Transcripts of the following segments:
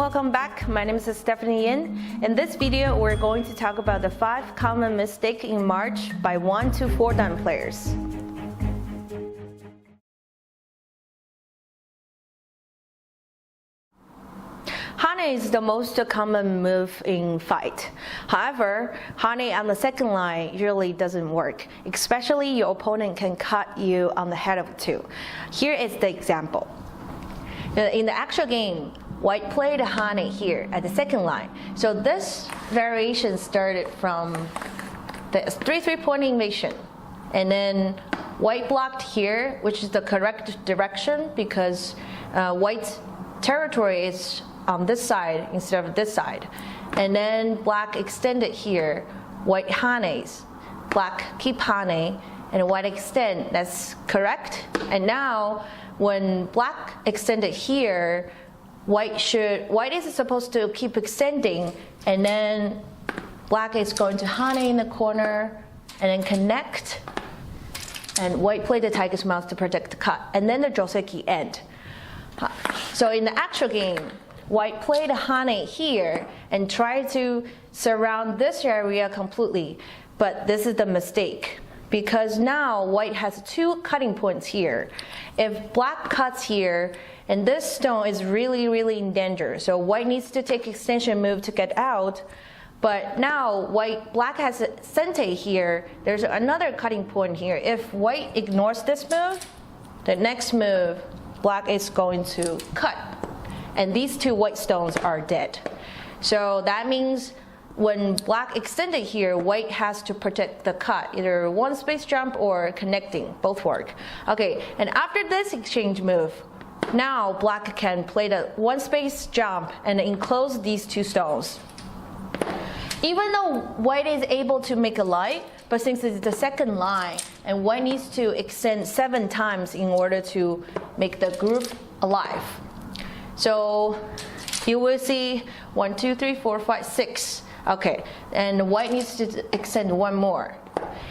welcome back. My name is Stephanie Yin. In this video, we're going to talk about the 5 common mistakes in March by 1 to 4 dan players. Hane is the most common move in fight. However, Hane on the second line usually doesn't work, especially your opponent can cut you on the head of 2. Here is the example. In the actual game, White played Hane here at the second line. So this variation started from the 3-3-point invasion. And then White blocked here, which is the correct direction because White's territory is on this side instead of this side. And then Black extended here, White Hane's. Black keep Hane, and White extend. That's correct. And now when Black extended here, White is supposed to keep extending, and then Black is going to Hane in the corner and then connect, and White played the tiger's mouth to protect the cut, and then the Joseki end. So in the actual game, White played Hane here and tried to surround this area completely, but this is the mistake. Because now White has 2 cutting points here. If Black cuts here, and this stone is really in danger, so White needs to take extension move to get out. But now Black has a sente here. There's another cutting point here. If White ignores this move, the next move, Black is going to cut. And these 2 white stones are dead. So that means when Black extended here, White has to protect the cut, either one space jump or connecting, both work. Okay, and after this exchange move, now Black can play the one space jump and enclose these 2 stones. Even though White is able to make a light, but since it's the second line, and White needs to extend 7 times in order to make the group alive. So you will see 1, 2, 3, 4, 5, 6. Okay, and White needs to extend 1 more.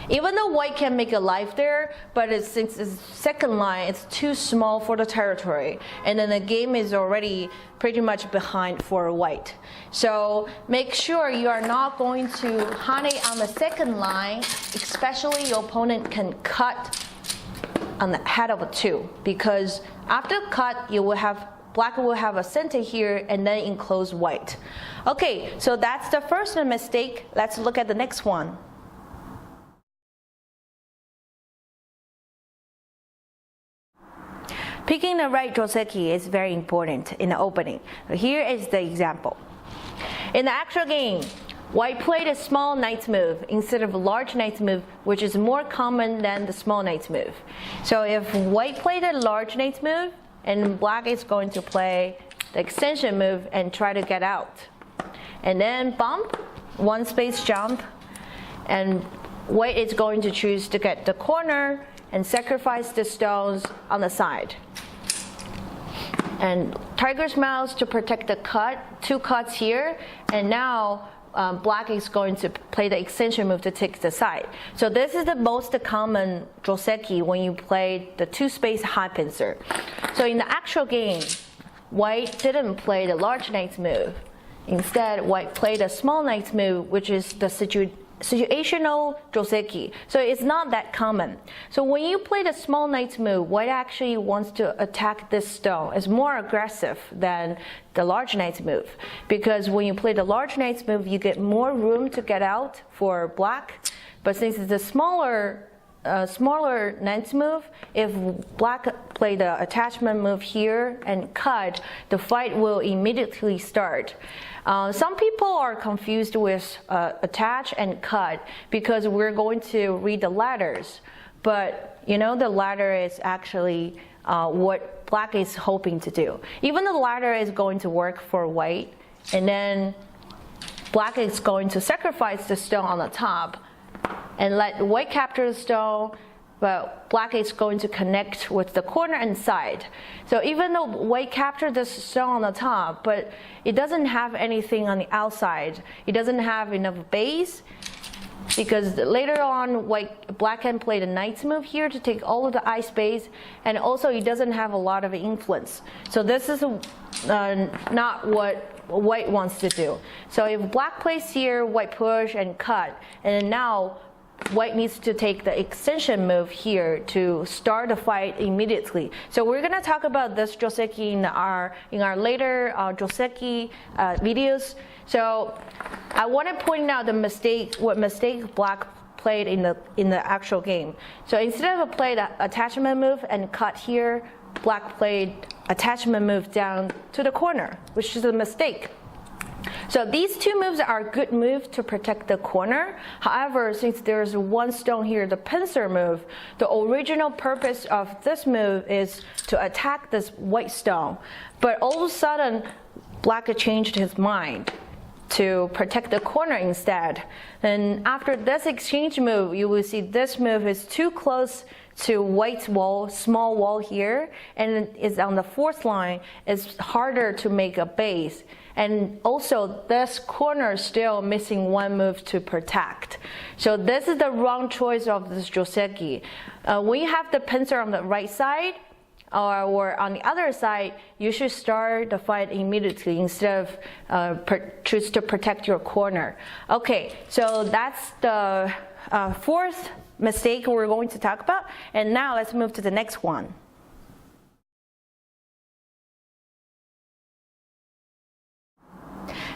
Even though White can make a life there, but since it's second line, it's too small for the territory. And then the game is already pretty much behind for White. So make sure you are not going to Hane on the second line, especially your opponent can cut on the head of a 2. Because after cut, you will have Black will have a center here and then enclose White. Okay, so that's the first mistake. Let's look at the next one. Picking the right Joseki is very important in the opening. Here is the example. In the actual game, White played a small knight's move instead of a large knight's move, which is more common than the small knight's move. So if White played a large knight's move, and Black is going to play the extension move and try to get out. And then bump, one space jump, and White is going to choose to get the corner and sacrifice the stones on the side. And tiger's mouth to protect the cut, 2 cuts here, and now Black is going to play the extension move to take the side. So this is the most common Joseki when you play the 2 space high pincer. So in the actual game, White didn't play the large knight's move. Instead, White played a small knight's move, which is the situational Joseki. So it's not that common. So when you play the small knight's move, White actually wants to attack this stone. It's more aggressive than the large knight's move. Because when you play the large knight's move, you get more room to get out for Black. But since it's a smaller knight's move, if Black play the attachment move here and cut, the fight will immediately start. Some people are confused with attach and cut because we're going to read the ladders. But you know, the ladder is actually what Black is hoping to do. Even the ladder is going to work for White, and then Black is going to sacrifice the stone on the top and let White capture the stone, but Black is going to connect with the corner and side. So even though White captured this stone on the top, but it doesn't have anything on the outside. It doesn't have enough base, because later on Black can play the knight's move here to take all of the ice base, and also it doesn't have a lot of influence. So this is not what white wants to do. So if black plays here, white push and cut, and now white needs to take the extension move here to start the fight immediately. So we're going to talk about this Joseki in our later Joseki videos. So I want to point out what mistake black played in the actual game. So instead of playing the attachment move and cut here, black played attachment move down to the corner, which is a mistake. So these two moves are good moves to protect the corner. However, since there's one stone here, the pincer move, the original purpose of this move is to attack this white stone. But all of a sudden, black changed his mind to protect the corner instead. And after this exchange move, you will see this move is too close to white's wall, small wall here, and it's on the fourth line. It's harder to make a base. And also, this corner is still missing one move to protect. So this is the wrong choice of this Joseki. When you have the pincer on the right side, or on the other side, you should start the fight immediately instead of choose to protect your corner. Okay, so that's the fourth mistake we're going to talk about. And now let's move to the next one.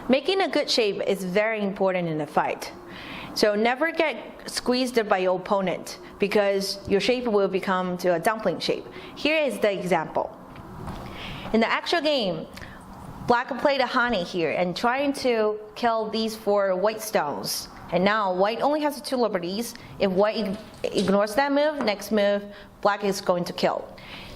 Making a good shape is very important in a fight. So never get squeezed by your opponent because your shape will become to a dumpling shape. Here is the example. In the actual game, black played a honey here and trying to kill these 4 white stones. And now white only has 2 liberties. If white ignores that move, next move, black is going to kill.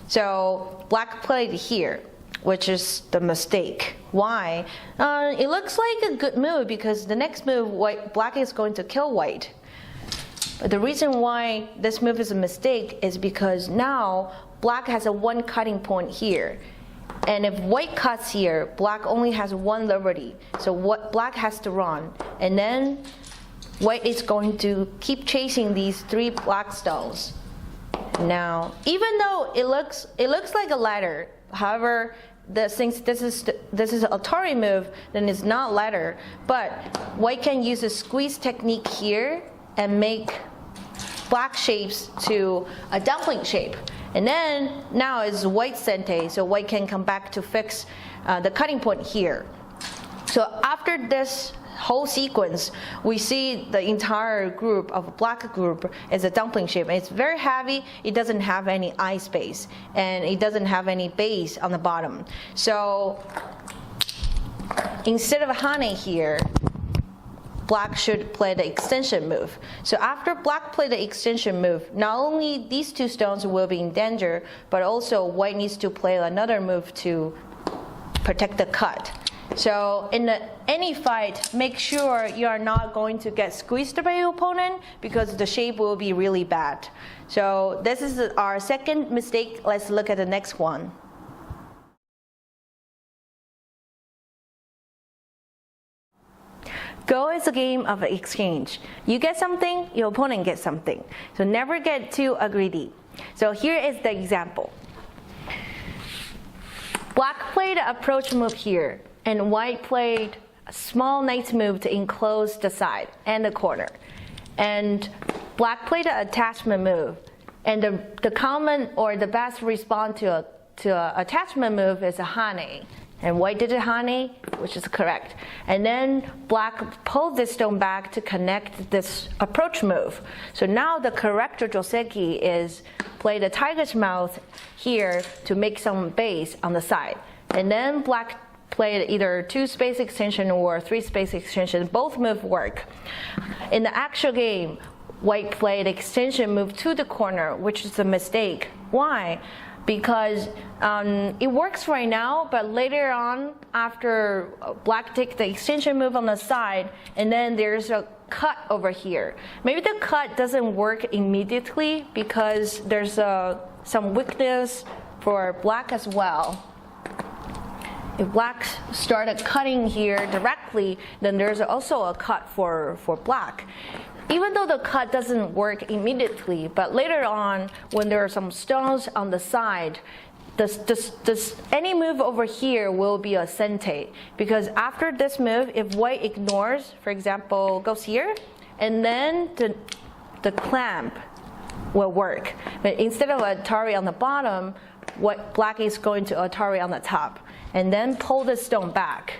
So black played here, which is the mistake. Why? It looks like a good move because the next move, black is going to kill white. But the reason why this move is a mistake is because now black has a 1 cutting point here. And if white cuts here, black only has 1 liberty. So black has to run. And then white is going to keep chasing these 3 black stones. Now, even though it looks like a ladder, however, since this is a Atari move, then it's not ladder. But white can use a squeeze technique here and make black shapes to a dumpling shape. And then now it's white sente, so white can come back to fix the cutting point here. So after this whole sequence, we see the entire group of black group is a dumpling shape. It's very heavy. It doesn't have any eye space, and it doesn't have any base on the bottom. So instead of a honey here, black should play the extension move. So after black play the extension move, not only these 2 stones will be in danger, but also white needs to play another move to protect the cut. So in any fight, make sure you are not going to get squeezed by your opponent because the shape will be really bad. So this is our second mistake. Let's look at the next one. Go is a game of exchange. You get something, your opponent gets something. So never get too greedy. So here is the example. Black played an approach move here, and white played a small knight move to enclose the side and the corner. And black played an attachment move. And the common or the best response to an attachment move is a hane. And white did a hane, which is correct. And then black pulled this stone back to connect this approach move. So now the correct Joseki is play the tiger's mouth here to make some base on the side. And then black played either 2 space extension or 3 space extension. Both moves work. In the actual game, white played extension move to the corner, which is a mistake. Why? Because it works right now, but later on, after black take the extension move on the side, and then there's a cut over here. Maybe the cut doesn't work immediately because there's some weakness for black as well. If black started cutting here directly, then there's also a cut for black. Even though the cut doesn't work immediately, but later on, when there are some stones on the side, any move over here will be a sente, because after this move, if white ignores, for example, goes here, and then the clamp will work. But instead of Atari on the bottom, what black is going to Atari on the top, and then pull the stone back.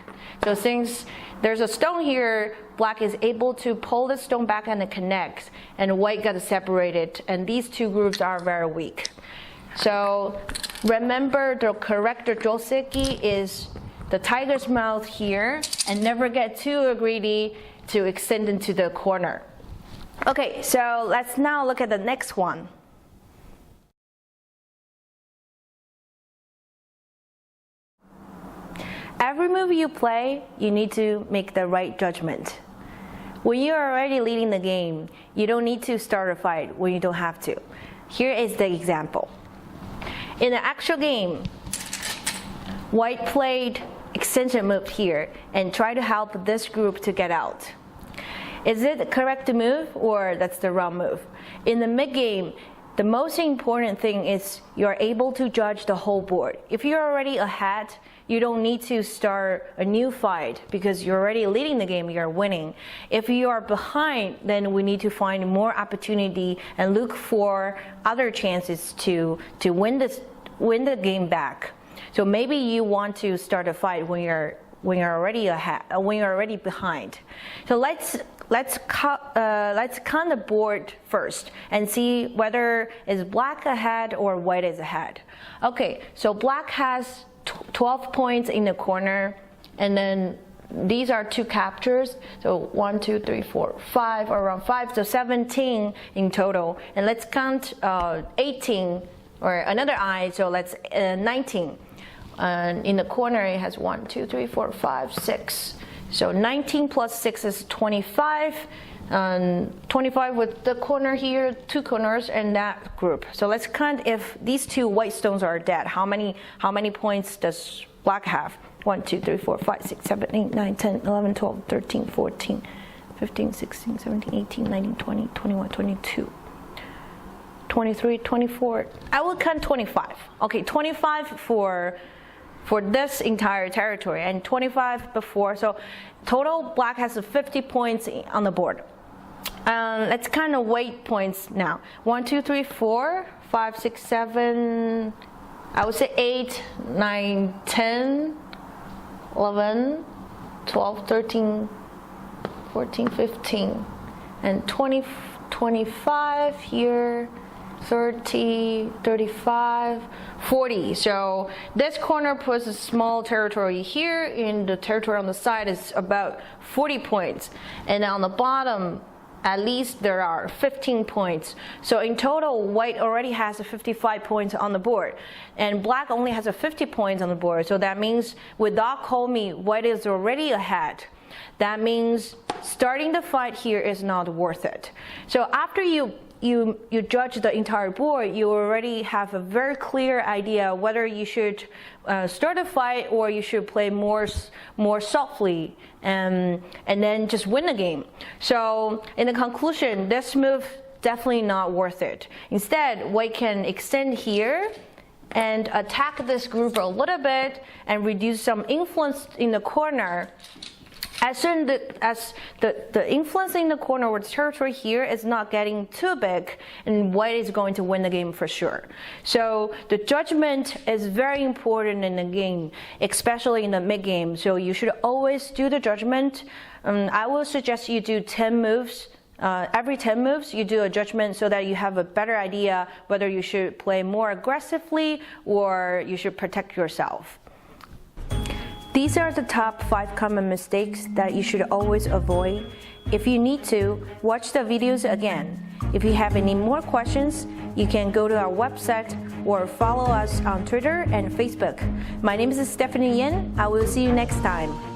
So since there's a stone here, black is able to pull the stone back and it connects, and white got separated, and these two groups are very weak. So remember, the correct Joseki is the tiger's mouth here, and never get too greedy to extend into the corner. Okay, so let's now look at the next one. Every move you play, you need to make the right judgment. When you're already leading the game, you don't need to start a fight when you don't have to. Here is the example. In the actual game, white played extension move here and tried to help this group to get out. Is it the correct move or that's the wrong move? In the mid-game, the most important thing is you're able to judge the whole board. If you're already ahead, you don't need to start a new fight because you're already leading the game, you're winning. If you are behind, then we need to find more opportunity and look for other chances to win the game back. So maybe you want to start a fight when you're already ahead, when you're already behind. So let's count the board first and see whether is black ahead or white is ahead. Okay, so black has 12 points in the corner, and then these are two captures. So 1, 2, 3, 4, 5, around 5, so 17 in total. And let's count 18 or another eye, so let's 19. And in the corner it has 1, 2, 3, 4, 5, 6. So 19 plus 6 is 25. 25 with the corner here, two corners, and that group. So let's count if these two white stones are dead. How many points does black have? 1, 2, 3, 4, 5, 6, 7, 8, 9, 10, 11, 12, 13, 14, 15, 16, 17, 18, 19, 20, 21, 22. 23, 24. I will count 25. Okay, 25 for this entire territory and 25 before. So total black has 50 points on the board. Let's kind of weight points now. 1, 2, 3, 4, 5, 6, 7. I would say 8, 9, 10, 11, 12, 13, 14, 15, and 20, 25 here. 30, 35, 40. So this corner puts a small territory here, and the territory on the side is about 40 points. And on the bottom, at least there are 15 points. So in total, white already has 55 points on the board, and black only has 50 points on the board. So that means without Komi, white is already ahead. That means starting the fight here is not worth it. So after you judge the entire board, you already have a very clear idea whether you should start a fight or you should play more softly and then just win the game. So in the conclusion, this move definitely not worth it. Instead, white can extend here and attack this group a little bit and reduce some influence in the corner. As soon as the influence in the corner or the territory here is not getting too big, and white is going to win the game for sure. So the judgment is very important in the game, especially in the mid-game. So you should always do the judgment. I will suggest you do 10 moves. Every 10 moves, you do a judgment so that you have a better idea whether you should play more aggressively or you should protect yourself. These are the top 5 common mistakes that you should always avoid. If you need to, watch the videos again. If you have any more questions, you can go to our website or follow us on Twitter and Facebook. My name is Stephanie Yin. I will see you next time.